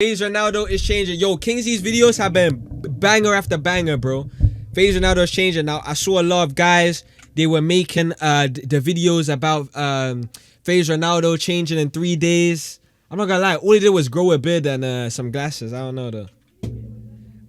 FaZe Ronaldo is changing. Yo, Kingsy's videos have been banger after banger, bro. FaZe Ronaldo is changing. Now, I saw a lot of guys, they were making the videos about FaZe Ronaldo changing in 3 days. I'm not gonna lie, all he did was grow a beard and some glasses. I don't know though.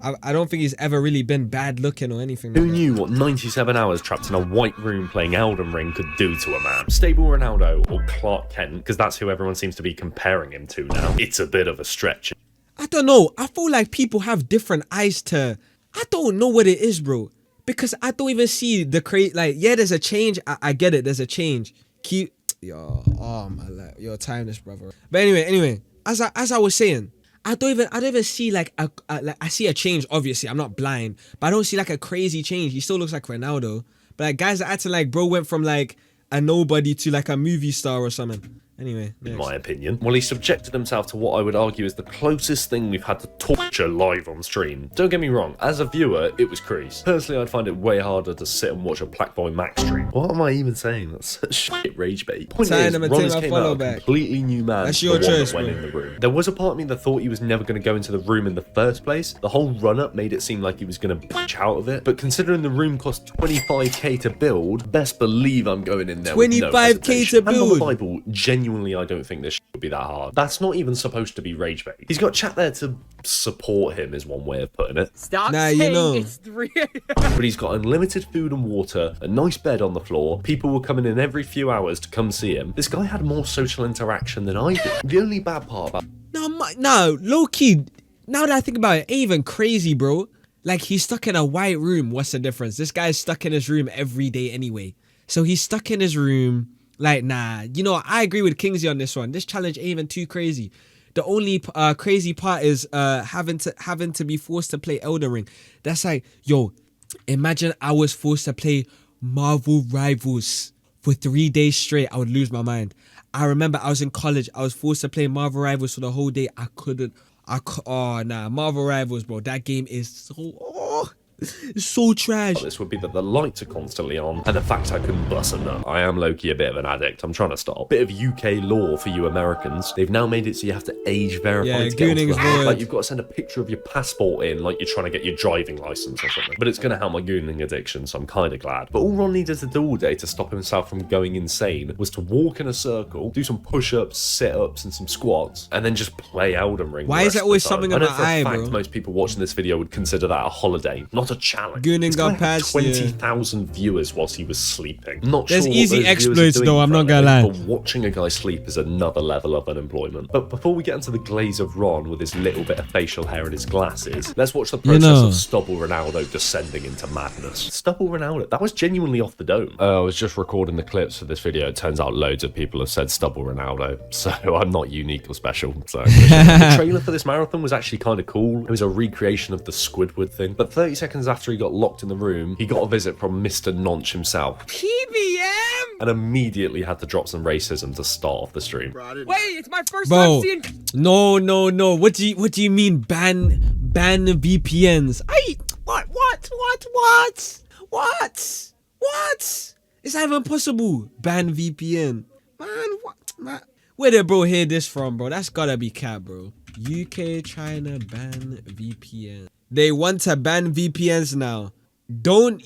I don't think he's ever really been bad looking or anything. Who knew what 97 hours trapped in a white room playing Elden Ring could do to a man? Stable Ronaldo or Clark Kent, because that's who everyone seems to be comparing him to now. It's a bit of a stretch. I don't know. I feel like people have different eyes to... I don't know what it is, bro. Because I don't even see the like, yeah, there's a change. I get it. There's a change. Keep... Yo, oh my life. Yo, timeless, brother. But anyway, as I was saying, I don't even see like I see a change. Obviously, I'm not blind, but I don't see like a crazy change. He still looks like Ronaldo, but like guys are acting like bro went from like a nobody to like a movie star or something. Anyway, in my opinion, well, he subjected himself to what I would argue is the closest thing we've had to torture live on stream. Don't get me wrong, as a viewer, it was crease. Personally, I'd find it way harder to sit and watch a Blackboy Max stream. What am I even saying? That's such shit rage bait. Point is, Ron came out a completely new man. That's your choice, went in the room. There was a part of me that thought he was never going to go into the room in the first place. The whole run-up made it seem like he was going to bitch out of it. But considering the room cost 25k to build, best believe I'm going in there 25k to build. And on the Bible, genuinely, I don't think this would be that hard. That's not even supposed to be rage bait. He's got chat there to support him, is one way of putting it. Stop saying you know. It's 3 But he's got unlimited food and water, a nice bed on the floor. People were coming in every few hours to come see him. This guy had more social interaction than I did. The only bad part about... No, low-key, now that I think about it, ain't even crazy, bro. Like, he's stuck in a white room. What's the difference? This guy's stuck in his room every day anyway. So he's stuck in his room. Like, nah, you know, I agree with Kingsley on this one. This challenge ain't even too crazy. The only crazy part is having to be forced to play Elden Ring. That's like, yo, imagine I was forced to play Marvel Rivals for 3 days straight. I would lose my mind. I remember I was in college. I was forced to play Marvel Rivals for the whole day. Oh, nah, Marvel Rivals, bro. That game is so... It's so trash. This would be that the lights are constantly on and the fact I couldn't bust a nut. I am low-key a bit of an addict. I'm trying to stop. Bit of UK law for you Americans. They've now made it so you have to age verify to get onto the app. Like, you've got to send a picture of your passport in like you're trying to get your driving license or something. But it's going to help my gooning addiction, so I'm kind of glad. But all Ron needed to do all day to stop himself from going insane was to walk in a circle, do some push-ups, sit-ups, and some squats, and then just play Elden Ring. Why is there always something on my eye, bro? I know for a fact most people watching this video would consider that a holiday, not a challenge. Gooning got past 20,000 viewers whilst he was sleeping. Not There's sure easy exploits though, I'm not gonna lie. But watching a guy sleep is another level of unemployment. But before we get into the glaze of Ron with his little bit of facial hair and his glasses, let's watch the process of Stubble Ronaldo descending into madness. Stubble Ronaldo, that was genuinely off the dome. I was just recording the clips for this video. It turns out loads of people have said Stubble Ronaldo, so I'm not unique or special. So the trailer for this marathon was actually kind of cool. It was a recreation of the Squidward thing. But 30 seconds after he got locked in the room, he got a visit from Mr. Nonch himself. PBM! And immediately had to drop some racism to start off the stream. Wait, it's my first time seeing... No. What do you mean ban VPNs? What? It's not even possible. Ban VPN. Man, what? Where did bro hear this from, bro? That's gotta be cap, bro. UK, China, ban VPN. They want to ban VPNs now. Don't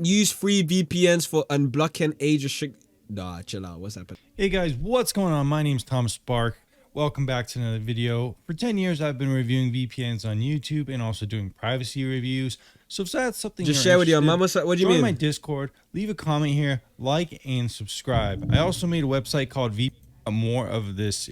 use free VPNs for unblocking age restrict. Nah, chill out. What's happening? Hey guys, what's going on? My name's Tom Spark. Welcome back to another video. For 10 years, I've been reviewing VPNs on YouTube and also doing privacy reviews. So if that's something just share with your mama, what do you mean? Join my Discord, leave a comment here, like and subscribe. I also made a website called VPN. More of this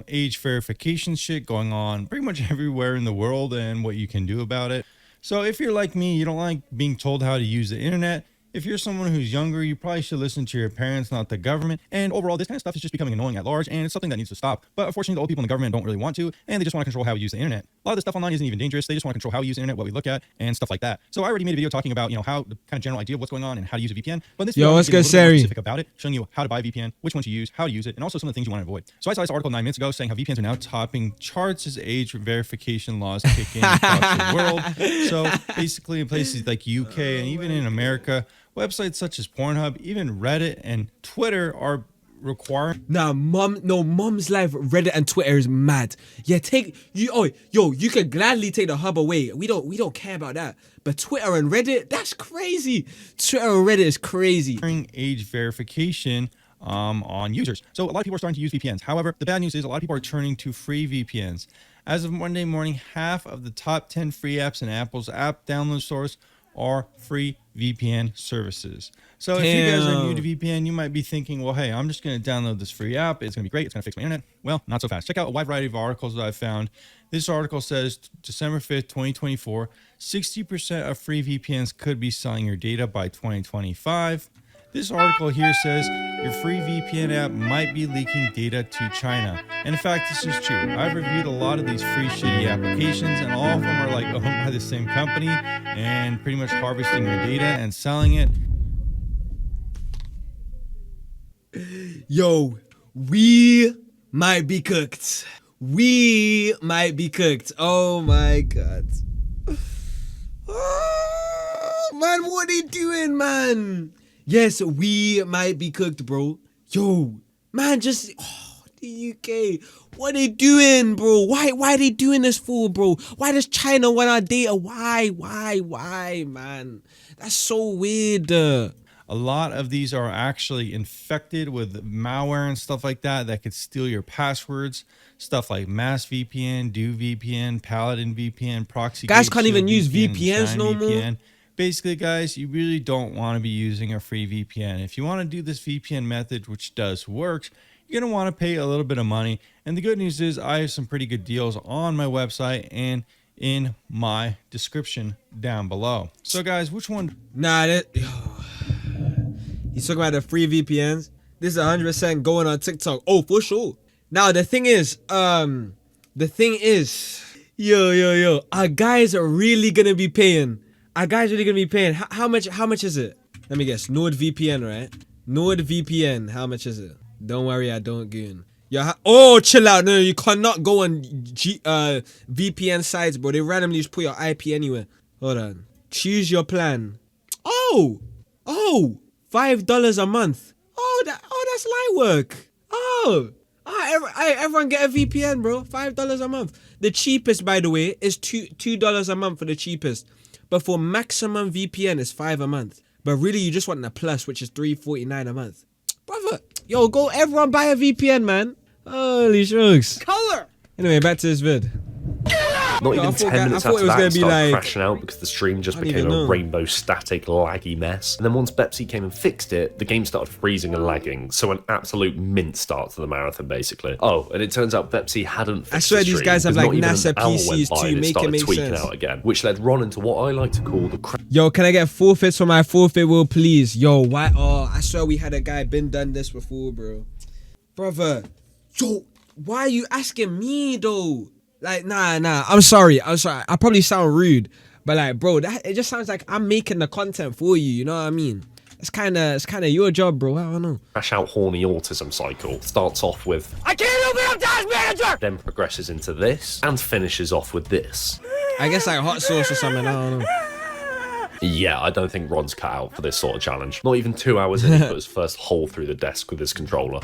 age verification shit going on pretty much everywhere in the world and what you can do about it. So if you're like me, you don't like being told how to use the internet. If you're someone who's younger, you probably should listen to your parents, not the government. And overall, this kind of stuff is just becoming annoying at large, and it's something that needs to stop. But unfortunately, the old people in the government don't really want to, and they just want to control how we use the internet. A lot of the stuff online isn't even dangerous. They just want to control how we use the internet, what we look at, and stuff like that. So I already made a video talking about, you know, how the kind of general idea of what's going on and how to use a VPN. But this video is a little more specific about it, showing you how to buy a VPN, which one to use, how to use it, and also some of the things you want to avoid. So I saw this article 9 minutes ago saying how VPNs are now topping charts as age verification laws kick in across the world. So basically in places like UK and even in America, websites such as Pornhub, even Reddit and Twitter are require. Nah, Mom's Live, Reddit and Twitter is mad. Yeah, you can gladly take the hub away. We don't care about that. But Twitter and Reddit, that's crazy. Twitter and Reddit is crazy. Age verification on users. So a lot of people are starting to use VPNs. However, the bad news is a lot of people are turning to free VPNs. As of Monday morning, half of the top 10 free apps in Apple's app download stores are free VPN services. So if you guys are new to VPN, you might be thinking, well, hey, I'm just going to download this free app. It's going to be great. It's going to fix my internet. Well, not so fast. Check out a wide variety of articles that I found. This article says December 5th, 2024, 60% of free VPNs could be selling your data by 2025. This article here says your free VPN app might be leaking data to China. And in fact, this is true. I've reviewed a lot of these free shitty applications, and all of them are like owned by the same company and pretty much harvesting your data and selling it. Yo, we might be cooked. We might be cooked. Oh my God. Oh, man, what are they doing, man? Yes, we might be cooked, bro. Yo, man, just the UK. What are they doing, bro? Why are they doing this for, bro? Why does China want our data? Why, man? That's so weird. A lot of these are actually infected with malware and stuff like that could steal your passwords. Stuff like Mass VPN, Do VPN, Paladin VPN, Proxy. Guys can't even use VPNs no more. Basically, guys, you really don't want to be using a free VPN. If you want to do this VPN method, which does work, you're going to want to pay a little bit of money. And the good news is I have some pretty good deals on my website and in my description down below. So, guys, which one? Nah, he's talking about the free VPNs. This is 100% going on TikTok. Oh, for sure. Now, the thing is, yo, our guys are really going to be paying. How much is it? Let me guess. NordVPN, right? NordVPN. How much is it? Don't worry, I don't goon. Oh, chill out. No, you cannot go on VPN sites, bro. They randomly just put your IP anywhere. Hold on. Choose your plan. Oh, $5 a month. That's light work. Everyone get a VPN, bro. $5 a month. The cheapest, by the way, is $2 a month for the cheapest. But for maximum VPN, it's $5 a month. But really, you just want the plus, which is $3.49 a month. Brother, yo, go everyone buy a VPN, man. Holy smokes. Color. Anyway, back to this vid. Not even 10 minutes after that, it started like, crashing out because the stream just became a rainbow static laggy mess. And then once Bepsi came and fixed it, the game started freezing and lagging. So an absolute mint start to the marathon, basically. Oh, and it turns out Bepsi hadn't fixed I swear the these guys have like NASA PCs too, make it make tweaking sense. out again, which led Ron into what I like to call the Yo, can I get forfeits for my forfeit wheel, please? Yo, why? Oh, I swear we had a guy been done this before, bro. Brother, yo, why are you asking me though? Like, nah, I'm sorry. I probably sound rude, but like, bro, it just sounds like I'm making the content for you. You know what I mean? It's kind of your job, bro. I don't know. crash out horny autism cycle. Starts off with I can't open up Task Manager! Then progresses into this, and finishes off with this. I guess like hot sauce or something. I don't know. Yeah, I don't think Ron's cut out for this sort of challenge. Not even 2 hours in, he put his first hole through the desk with his controller.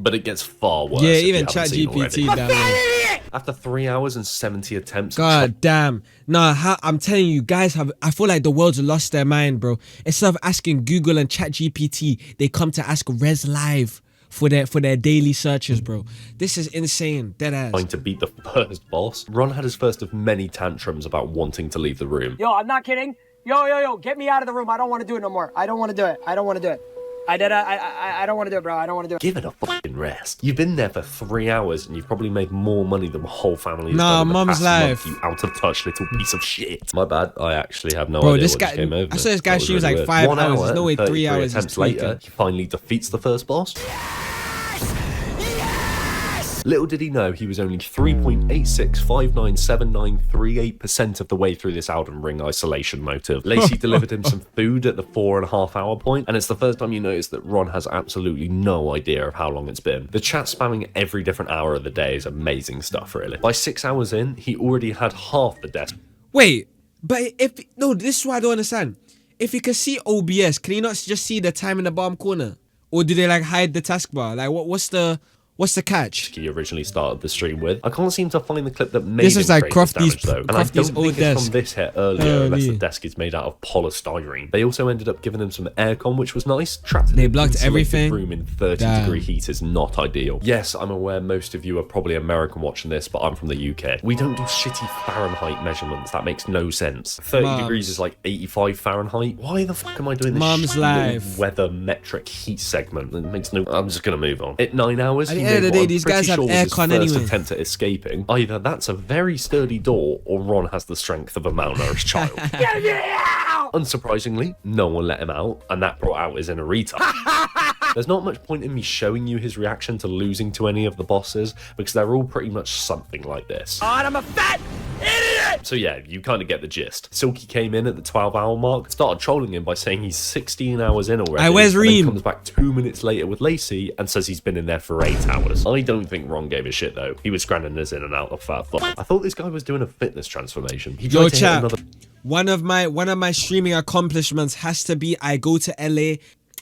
But it gets far worse. Yeah, if even you haven't seen ChatGPT already. down there. After 3 hours and 70 attempts. God damn. Nah, I'm telling you, guys I feel like the world's lost their mind, bro. Instead of asking Google and ChatGPT, they come to ask Rxzz Live for their daily searches, bro. This is insane. Deadass. Trying to beat the first boss. Ron had his first of many tantrums about wanting to leave the room. Yo, I'm not kidding. Yo, get me out of the room. I don't want to do it no more. I don't want to do it. I don't want to do it. I don't want to do it, bro. I don't want to do it. Give it a fucking rest. You've been there for 3 hours and you've probably made more money than the whole family has done in the Mum's past life. month, you out of touch little piece of shit. My bad. I actually have no Bro, idea this what guy, just came over. I saw this guy, she was like weird. 5 1 hours. hour There's no way and 3 hours is attempts later, he finally defeats the first boss. Little did he know he was only 3.86597938% of the way through this Elden Ring isolation motive. Lacey delivered him some food at the 4.5 hour point, and it's the first time you notice that Ron has absolutely no idea of how long it's been. The chat spamming every different hour of the day is amazing stuff, really. By 6 hours in, he already had half the desk. Wait, but no, this is what I don't understand. If you can see OBS, can you not just see the time in the bottom corner? Or do they like hide the taskbar? Like what's the catch? He originally started the stream with. I can't seem to find the clip that made This him is like create this Crofty's damage, though. And I Crofty's don't old think it's desk. from this hit earlier, unless the Holy. desk is made out of polystyrene. They also ended up giving him some aircon, which was nice. Trapped in They an blocked insulated everything? room in 30-degree heat is not ideal. Yes, I'm aware most of you are probably American watching this, but I'm from the UK. We don't do shitty Fahrenheit measurements. That makes no sense. 30 degrees is like 85 Fahrenheit. Why the fuck am I doing this Mom's shitty life. weather metric heat segment? It makes no... I'm just gonna move on. At 9 hours, At the he end of made the day, what I'm these guys pretty have sure was his aircon first anyway. attempt at escaping. Either that's a very sturdy door, or Ron has the strength of a malnourished child. Get me out! Unsurprisingly, no one let him out, and that brought out his inner retard. There's not much point in me showing you his reaction to losing to any of the bosses, because they're all pretty much something like this. God, I'm a fat idiot! So yeah, you kind of get the gist. Silky came in at the 12-hour mark, started trolling him by saying he's 16 hours in already. Where's and then Reem? comes back 2 minutes later with Lacey and says he's been in there for 8 hours. I don't think Ron gave a shit though. He was scrambling us in and out of fat fuck. I thought this guy was doing a fitness transformation. He tried Yo, to hit chat. another... One of my streaming accomplishments has to be I go to LA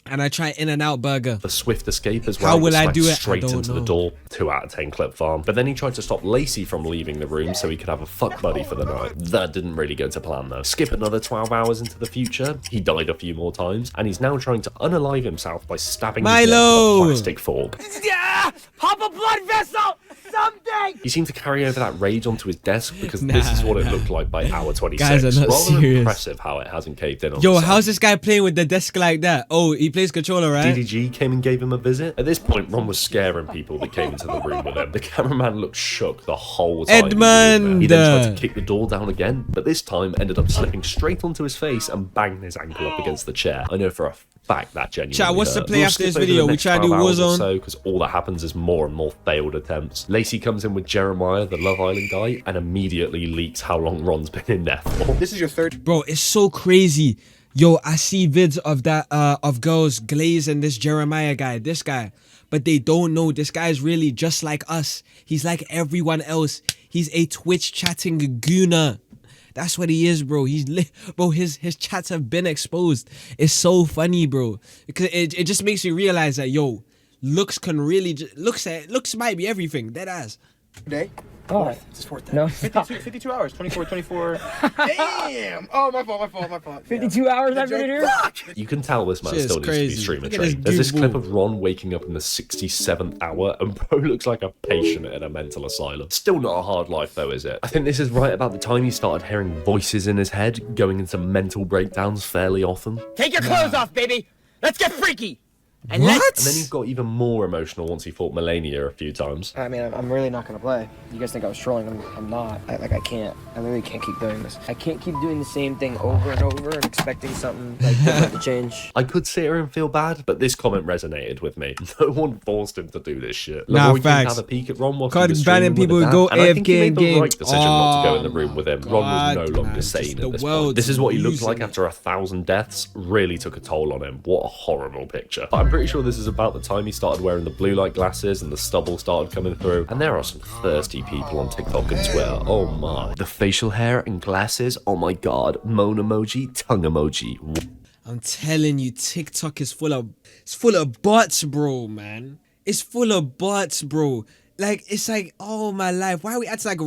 and I try In-N-Out Burger. The swift escape as well. How will was I smacked do it? I straight don't into the know. door. 2 out of 10 clip farm. But then he tried to stop Lacey from leaving the room so he could have a fuck buddy for the night. That didn't really go to plan though. Skip another 12 hours into the future. He died a few more times, and he's now trying to unalive himself by stabbing his neck with Milo! a plastic fork. Yeah! Pop a blood vessel! Something! He seemed to carry over that rage onto his desk because this is what it looked like by hour 26. Guys are not Rather serious. impressive how it hasn't caved in on Yo, the side. how's this guy playing with the desk like that? Oh, he plays controller, right? DDG came and gave him a visit. At this point, Ron was scaring people that came into the room with him. The cameraman looked shook the whole time. Edmund! He then tried to kick the door down again, but this time ended up slipping straight onto his face and banged his ankle up against the chair. I know for a fact that genuinely Chat, what's the hurt. play We'll after this skip over video? the We next try to do 12 hours or Warzone? so, because all that happens is more and more failed attempts. Lacey comes in with Jeremiah, the Love Island guy, and immediately leaks how long Ron's been in there for. This is your third. Bro, it's so crazy. Yo, I see vids of that of girls glazing this Jeremiah guy, this guy. But they don't know this guy's really just like us. He's like everyone else. He's a Twitch chatting gooner. That's what he is, bro. Bro, his chats have been exposed. It's so funny, bro. Because it just makes you realize that, yo, looks can really looks might be everything. Dead ass. Day. Oh, This is fourth day. no. 52 hours. 24. Damn. Oh, my fault. 52 hours I've been in here? You can tell this man Shit is still needs to crazy. be streamer Look at this trained. There's this dude clip ball. of Ron waking up in the 67th hour, and bro looks like a patient in a mental asylum. Still not a hard life though, is it? I think this is right about the time he started hearing voices in his head, going into mental breakdowns fairly often. Take your clothes off, baby! Let's get freaky! And What? And then he got even more emotional once he fought Melania a few times. I mean, I'm really not gonna play. You guys think I was trolling? I'm not. I can't. I literally can't keep doing this. I can't keep doing the same thing over and over and expecting something like different to change. I could sit here and feel bad, but this comment resonated with me. No one forced him to do this shit. Nah, Leroy facts. didn't have a peek at Ron while he Can't was ban streaming people with who his go dad, and I think he AFK made the game. right decision not to go in the Oh room with him. my Ron was no God, longer man. sane Just at the this world's point. This is what he looked like losing it. after 1,000 deaths. Really took a toll on him. What a horrible picture. But I'm pretty sure this is about the time he started wearing the blue light glasses and the stubble started coming through. And there are some thirsty people on TikTok and Twitter. Oh my. The facial hair and glasses. Oh my god. Moan emoji, tongue emoji. I'm telling you, TikTok is full of bots, bro, man. It's full of bots, bro. Like, it's like, oh my life. Why are we acting like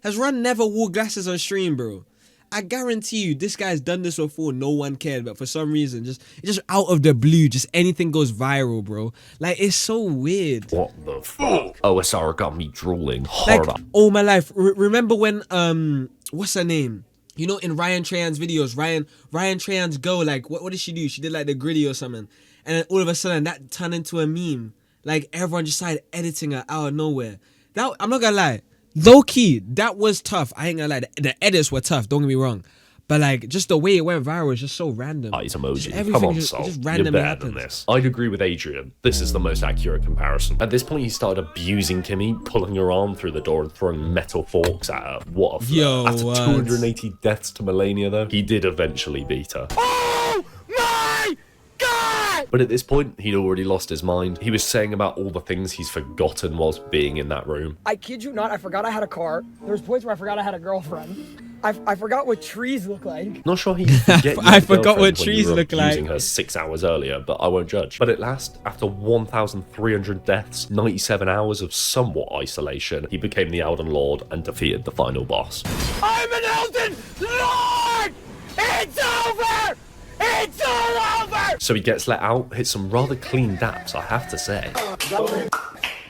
has Ron never wore glasses on stream, bro? I guarantee you, this guy's done this before. No one cared, but for some reason, just out of the blue, just anything goes viral, bro. Like, it's so weird. What the fuck? OSR got me drooling Like, hard. oh my life. Remember when what's her name? You know, in Ryan Trahan's videos, Ryan Trahan's girl, like, what did she do? She did like the gritty or something, and then all of a sudden that turned into a meme. Like, everyone just started editing her out of nowhere. That, I'm not gonna lie, low key, that was tough. I ain't gonna lie, the edits were tough. Don't get me wrong, but like, just the way it went viral is just so random. Eyes Just emoji. everything Come on, just, Sol. it just You're randomly better than happens. this. I'd agree with Adrian. This is the most accurate comparison. At this point, he started abusing Kimmy, pulling her arm through the door and throwing metal forks at her. What a flirt. Yo, After what? 280 deaths to Melania, though, he did eventually beat her. Oh my god! But at this point, he'd already lost his mind. He was saying about all the things he's forgotten whilst being in that room. I kid you not, I forgot I had a car. There was points where I forgot I had a girlfriend. I forgot what trees look like. Not sure he forget I your forgot what girlfriend when trees you were look like. Using her 6 hours earlier, but I won't judge. But at last, after 1,300 deaths, 97 hours of somewhat isolation, he became the Elden Lord and defeated the final boss. I'm an Elden Lord! It's over! It's all over! So he gets let out, hits some rather clean daps, I have to say.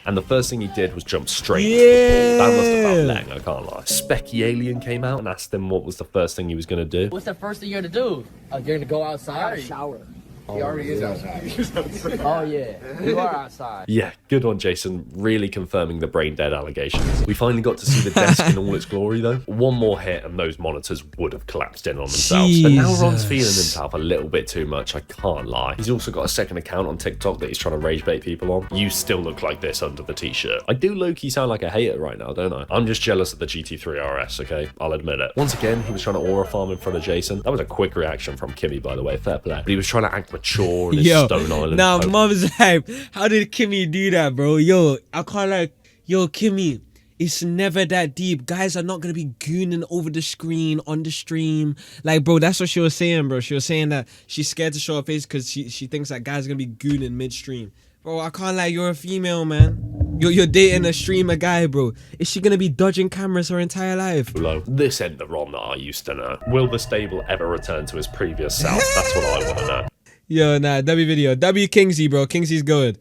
And the first thing he did was jump straight into the pool. That must have felt letting, I can't lie. Specky Alien came out and asked him what was the first thing he was going to do. What's the first thing you're gonna do? You're gonna go outside? Shower. He already is outside. Oh yeah, you are outside. Yeah, good one, Jason. Really confirming the brain dead allegations. We finally got to see the desk in all its glory, though. One more hit and those monitors would have collapsed in on themselves. But now Ron's feeling himself a little bit too much, I can't lie. He's also got a second account on TikTok that he's trying to rage bait people on. You still look like this under the t-shirt. I do low-key sound like a hater right now, don't I? I'm just jealous of the GT3 RS, okay? I'll admit it. Once again, he was trying to aura farm in front of Jason. That was a quick reaction from Kimmy, by the way, fair play. But he was trying to act mature and his Stone Island. Now, mom's hype. How did Kimmy do that, bro? Yo, I can't like, yo, Kimmy, it's never that deep. Guys are not gonna be gooning over the screen on the stream. Like, bro, that's what she was saying, bro. She was saying that she's scared to show her face because she thinks that guys are gonna be gooning midstream. Bro, I can't lie, you're a female, man. You're dating a streamer guy, bro. Is she gonna be dodging cameras her entire life? This ain't the Ron that I used to know. Will the stable ever return to his previous self? That's what I want to know. Yo, nah, W video. W Kingsy, bro. Kingsy's good.